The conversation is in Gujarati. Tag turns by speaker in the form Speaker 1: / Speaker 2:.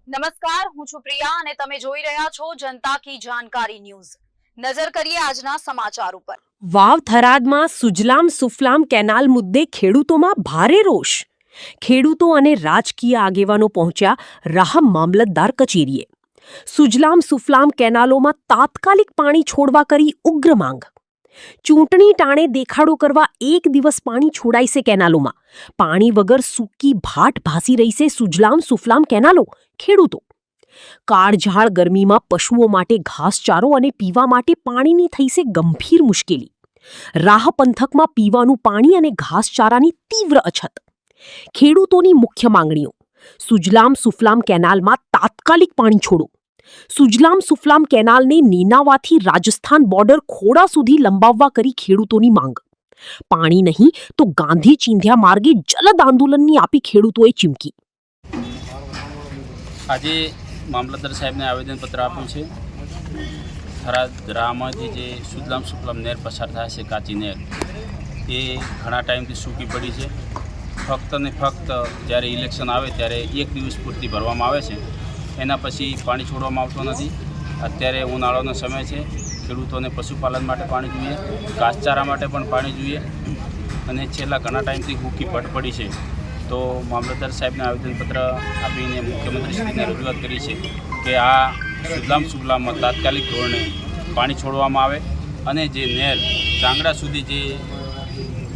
Speaker 1: નમસ્કાર, હું છું પ્રિયા અને તમે જોઈ રહ્યા છો જનતા કી જાણકારી ન્યૂઝ। નજર કરીએ આજના સમાચાર ઉપર।
Speaker 2: વાવ થરાદમાં સુજલામ સુફલામ કેનાલ મુદ્દે ખેડૂતોમાં ભારે રોષ। ખેડૂતો અને રાજકીય આગેવાનો પહોંચ્યા રાહમ મામલતદાર કચેરીએ। સુજલામ સુફલામ કેનાલોમાં તાત્કાલિક પાણી છોડવા કરી ઉગ્ર માંગ। ચૂંટણી ટાણે દેખાડો કરવા એક દિવસ પાણી છોડાય છે કેનાલોમાં। પાણી વગર સૂકી ભાટ ભાસી રહી છે સુજલામ સુફલામ કેનાલો। ખેડૂતો કાળઝાળ ગરમીમાં પશુઓ માટે ઘાસચારો અને પીવા માટે પાણીની થઈ છે ગંભીર મુશ્કેલી। રાહ પંથકમાં પીવાનું પાણી અને ઘાસચારાની તીવ્ર અછત। ખેડૂતોની મુખ્ય માંગણીઓ: સુજલામ સુફલામ કેનાલમાં તાત્કાલિક પાણી છોડો। સુજલામ સુફલામ કેનાલને નેનાવાથી રાજસ્થાન બોર્ડર ખોડા સુધી લંબાવવા કરી ખેડૂતોની માંગ। પાણી નહીં તો ગાંધી ચિંધ્યા માર્ગે જલદ આંદોલનની આપી ખેડૂતોએ ચીમકી।
Speaker 3: આજે મામલતદાર સાહેબને આવેદનપત્ર આપ્યું છે। થરાદ રાહમાંથી જે સુજલામ સુફલામ નહેર પસાર થાય છે, કાચી નહેર, એ ઘણા ટાઈમથી સૂકી પડી છે। ફક્ત ને ફક્ત જ્યારે ઇલેક્શન આવે ત્યારે એક દિવસ પૂરતી ભરવામાં આવે છે, એના પછી પાણી છોડવામાં આવતું નથી। અત્યારે ઉનાળાનો સમય છે, ખેડૂતોને પશુપાલન માટે પાણી જોઈએ, ઘાસચારા માટે પણ પાણી જોઈએ, અને છેલ્લા ઘણા ટાઈમથી સૂકી પટ પડી છે। તો મામલતદાર સાહેબને આવેદનપત્ર આપીને મુખ્યમંત્રીશ્રીને રજૂઆત કરી છે કે આ સુજલામ સુફલામમાં તાત્કાલિક ધોરણે પાણી છોડવામાં આવે અને જે નહેર ચાંગડા સુધી જે